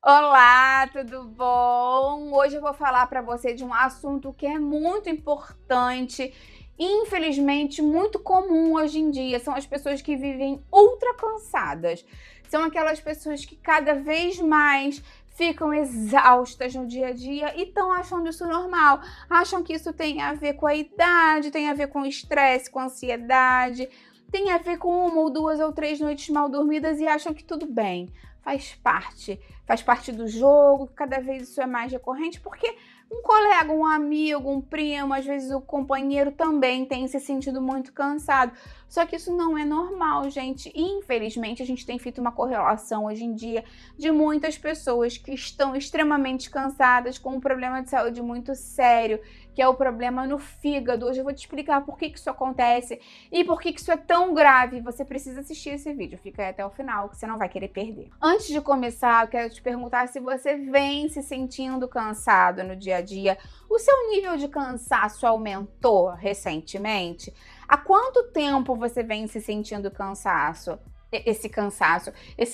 Olá, tudo bom? Hoje eu vou falar para você de um assunto que é muito importante, infelizmente muito comum hoje em dia. São as pessoas que vivem ultra cansadas. São aquelas pessoas que cada vez mais ficam exaustas no dia a dia e estão achando isso normal. Acham que isso tem a ver com a idade, tem a ver com o estresse, com a ansiedade, tem a ver com 1 ou 2 ou 3 noites mal dormidas e acham que tudo bem. Faz parte do jogo, cada vez isso é mais recorrente, porque um colega, um amigo, um primo, às vezes o companheiro também tem se sentido muito cansado. Só que isso não é normal, gente. E, infelizmente, a gente tem feito uma correlação hoje em dia de muitas pessoas que estão extremamente cansadas com um problema de saúde muito sério, que é o problema no fígado. Hoje eu vou te explicar por que isso acontece e por que isso é tão grave. Você precisa assistir esse vídeo, fica aí até o final, que você não vai querer perder. Antes de começar, eu quero te perguntar se você vem se sentindo cansado no dia a dia. O seu nível de cansaço aumentou recentemente? Há quanto tempo você vem se sentindo esse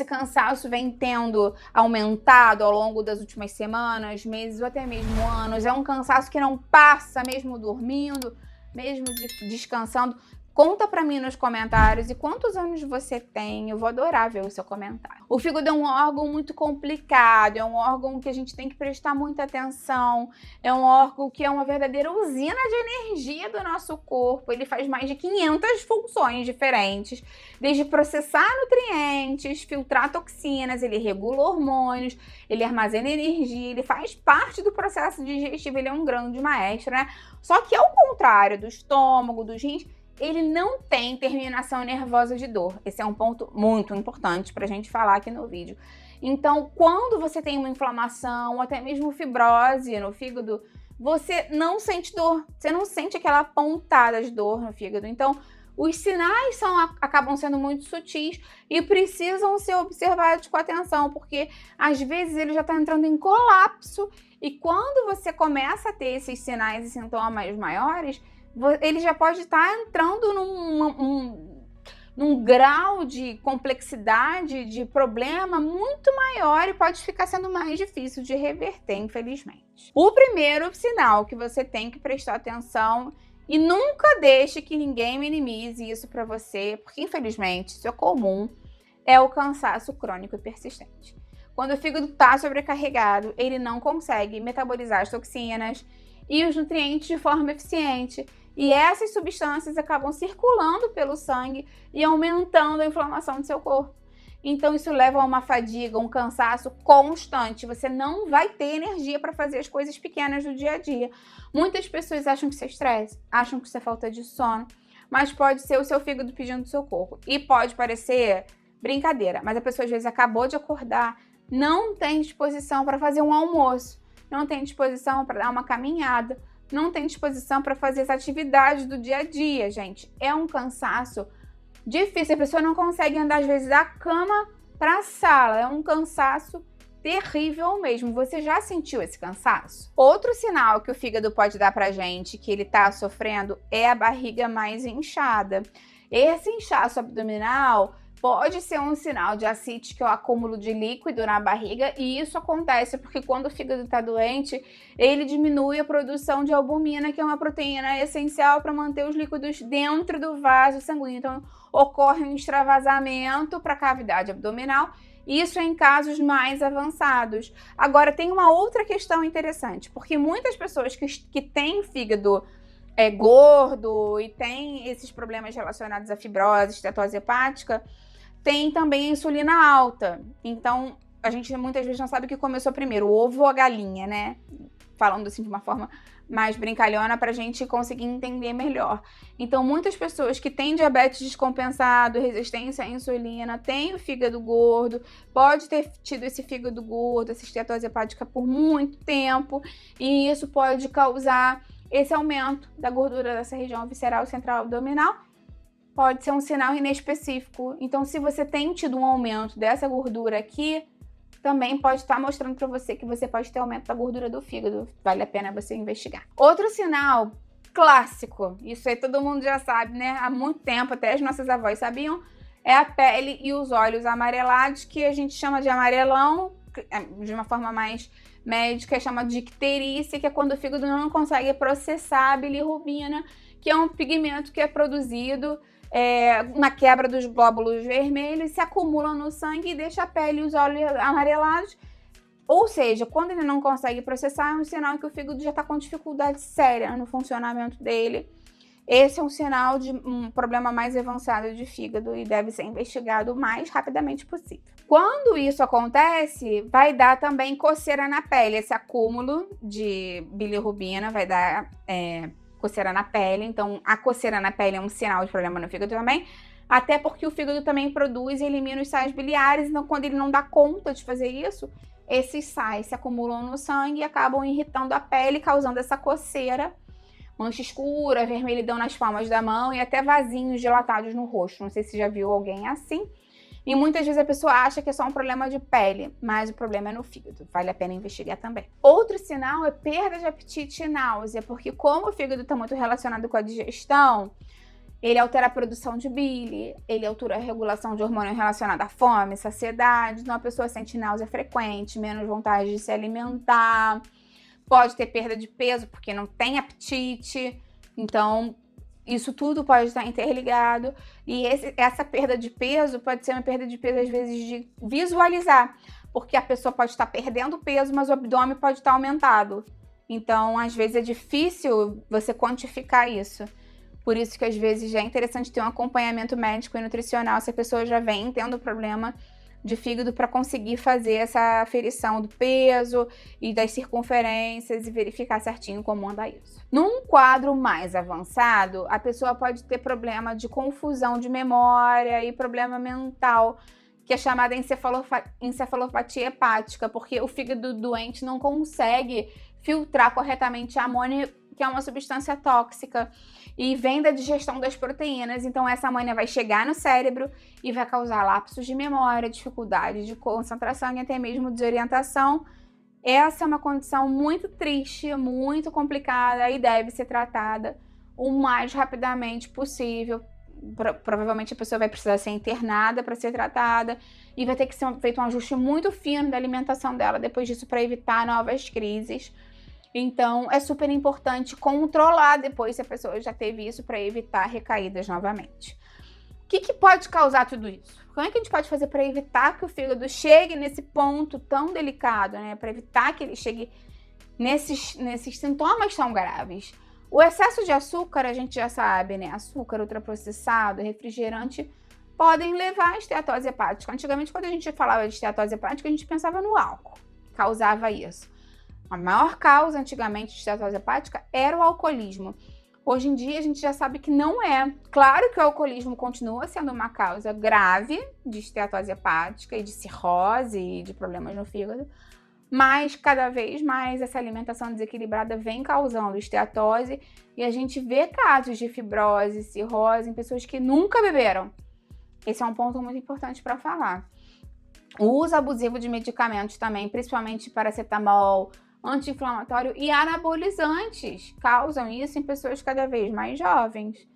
cansaço vem tendo aumentado ao longo das últimas semanas, meses ou até mesmo anos? É um cansaço que não passa mesmo dormindo, mesmo descansando? Conta pra mim nos comentários e quantos anos você tem, eu vou adorar ver o seu comentário. O fígado é um órgão muito complicado, é um órgão que a gente tem que prestar muita atenção, é um órgão que é uma verdadeira usina de energia do nosso corpo. Ele faz mais de 500 funções diferentes, desde processar nutrientes, filtrar toxinas, ele regula hormônios, ele armazena energia, ele faz parte do processo digestivo, ele é um grande maestro, né? Só que ao contrário do estômago, dos rins, ele não tem terminação nervosa de dor. Esse é um ponto muito importante para a gente falar aqui no vídeo. Então, quando você tem uma inflamação, ou até mesmo fibrose no fígado, você não sente dor. Você não sente aquela pontada de dor no fígado. Então, os sinais acabam sendo muito sutis e precisam ser observados com atenção, porque às vezes ele já está entrando em colapso. E quando você começa a ter esses sinais e sintomas maiores, ele já pode estar entrando num grau de complexidade, de problema muito maior e pode ficar sendo mais difícil de reverter, infelizmente. O primeiro sinal que você tem que prestar atenção, e nunca deixe que ninguém minimize isso para você, porque infelizmente isso é comum, é o cansaço crônico e persistente. Quando o fígado está sobrecarregado, ele não consegue metabolizar as toxinas e os nutrientes de forma eficiente. E essas substâncias acabam circulando pelo sangue e aumentando a inflamação do seu corpo. Então isso leva a uma fadiga, um cansaço constante. Você não vai ter energia para fazer as coisas pequenas do dia a dia. Muitas pessoas acham que isso é estresse, acham que isso é falta de sono, mas pode ser o seu fígado pedindo socorro. E pode parecer brincadeira, mas a pessoa às vezes acabou de acordar, não tem disposição para fazer um almoço, não tem disposição para dar uma caminhada, não tem disposição para fazer as atividades do dia a dia, gente. É um cansaço difícil. A pessoa não consegue andar, às vezes, da cama para a sala. É um cansaço terrível mesmo. Você já sentiu esse cansaço? Outro sinal que o fígado pode dar pra gente que ele tá sofrendo é a barriga mais inchada. Esse inchaço abdominal pode ser um sinal de ascite, que é o acúmulo de líquido na barriga, e isso acontece porque quando o fígado está doente, ele diminui a produção de albumina, que é uma proteína essencial para manter os líquidos dentro do vaso sanguíneo. Então, ocorre um extravasamento para a cavidade abdominal, isso em casos mais avançados. Agora, tem uma outra questão interessante, porque muitas pessoas que têm fígado gordo e têm esses problemas relacionados à fibrose, estetose hepática, tem também a insulina alta. Então, a gente muitas vezes não sabe o que começou primeiro, o ovo ou a galinha, né? Falando assim de uma forma mais brincalhona pra gente conseguir entender melhor. Então, muitas pessoas que têm diabetes descompensado, resistência à insulina, têm o fígado gordo, pode ter tido esse fígado gordo, essa estetose hepática por muito tempo, e isso pode causar esse aumento da gordura dessa região visceral central abdominal. Pode ser um sinal inespecífico. Então, se você tem tido um aumento dessa gordura aqui, também pode estar mostrando para você que você pode ter aumento da gordura do fígado. Vale a pena você investigar. Outro sinal clássico, isso aí todo mundo já sabe, né? Há muito tempo, até as nossas avós sabiam, é a pele e os olhos amarelados, que a gente chama de amarelão, de uma forma mais médica, é chamado de icterícia, que é quando o fígado não consegue processar a bilirrubina, que é um pigmento que é produzido na quebra dos glóbulos vermelhos, se acumula no sangue e deixa a pele e os olhos amarelados. Ou seja, quando ele não consegue processar, é um sinal que o fígado já está com dificuldade séria no funcionamento dele. Esse é um sinal de um problema mais avançado de fígado e deve ser investigado o mais rapidamente possível. Quando isso acontece, vai dar também coceira na pele. Esse acúmulo de bilirrubina vai dar coceira na pele. Então, a coceira na pele é um sinal de problema no fígado também. Até porque o fígado também produz e elimina os sais biliares. Então, quando ele não dá conta de fazer isso, esses sais se acumulam no sangue e acabam irritando a pele, causando essa coceira, mancha escura, vermelhidão nas palmas da mão e até vasinhos dilatados no rosto. Não sei se já viu alguém assim. E muitas vezes a pessoa acha que é só um problema de pele, mas o problema é no fígado. Vale a pena investigar também. Outro sinal é perda de apetite e náusea, porque como o fígado está muito relacionado com a digestão, ele altera a produção de bile, ele altera a regulação de hormônio relacionado à fome, saciedade, então a pessoa sente náusea frequente, menos vontade de se alimentar, pode ter perda de peso porque não tem apetite, então isso tudo pode estar interligado. E essa perda de peso pode ser uma perda de peso às vezes de visualizar, porque a pessoa pode estar perdendo peso, mas o abdômen pode estar aumentado. Então, às vezes é difícil você quantificar isso. Por isso que às vezes já é interessante ter um acompanhamento médico e nutricional se a pessoa já vem tendo problema de fígado para conseguir fazer essa aferição do peso e das circunferências e verificar certinho como anda isso. Num quadro mais avançado, a pessoa pode ter problema de confusão de memória e problema mental, que é chamada encefalopatia hepática, porque o fígado doente não consegue filtrar corretamente a amônia, que é uma substância tóxica, e vem da digestão das proteínas. Então essa amônia vai chegar no cérebro e vai causar lapsos de memória, dificuldade de concentração e até mesmo desorientação. Essa é uma condição muito triste, muito complicada e deve ser tratada o mais rapidamente possível. Provavelmente a pessoa vai precisar ser internada para ser tratada e vai ter que ser feito um ajuste muito fino da alimentação dela depois disso para evitar novas crises. Então, é super importante controlar depois se a pessoa já teve isso para evitar recaídas novamente. O que pode causar tudo isso? Como é que a gente pode fazer para evitar que o fígado chegue nesse ponto tão delicado, né? Para evitar que ele chegue nesses sintomas tão graves? O excesso de açúcar, a gente já sabe, né? Açúcar ultraprocessado, refrigerante, podem levar à esteatose hepática. Antigamente, quando a gente falava de esteatose hepática, a gente pensava no álcool, causava isso. A maior causa antigamente de esteatose hepática era o alcoolismo. Hoje em dia a gente já sabe que não é. Claro que o alcoolismo continua sendo uma causa grave de esteatose hepática e de cirrose e de problemas no fígado, mas cada vez mais essa alimentação desequilibrada vem causando esteatose e a gente vê casos de fibrose, cirrose em pessoas que nunca beberam. Esse é um ponto muito importante para falar. O uso abusivo de medicamentos também, principalmente paracetamol, anti-inflamatório e anabolizantes, causam isso em pessoas cada vez mais jovens.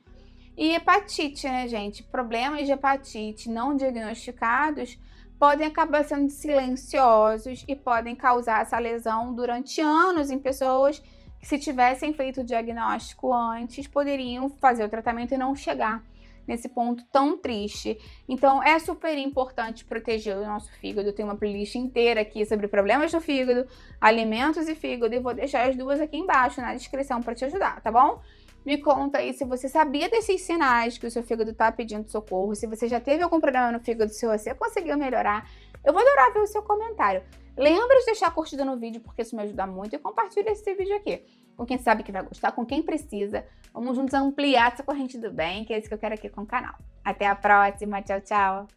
E hepatite, né, gente? Problemas de hepatite não diagnosticados podem acabar sendo silenciosos e podem causar essa lesão durante anos em pessoas que, se tivessem feito o diagnóstico antes, poderiam fazer o tratamento e não chegar nesse ponto tão triste. Então é super importante proteger o nosso fígado. Tem uma playlist inteira aqui sobre problemas do fígado, alimentos e fígado, e vou deixar as duas aqui embaixo na descrição para te ajudar, tá bom? Me conta aí se você sabia desses sinais que o seu fígado tá pedindo socorro, se você já teve algum problema no fígado, se você conseguiu melhorar. Eu vou adorar ver o seu comentário. Lembra de deixar a curtida no vídeo, porque isso me ajuda muito, e compartilha esse vídeo aqui com quem sabe que vai gostar, com quem precisa. Vamos juntos ampliar essa corrente do bem, que é isso que eu quero aqui com o canal. Até a próxima. Tchau, tchau.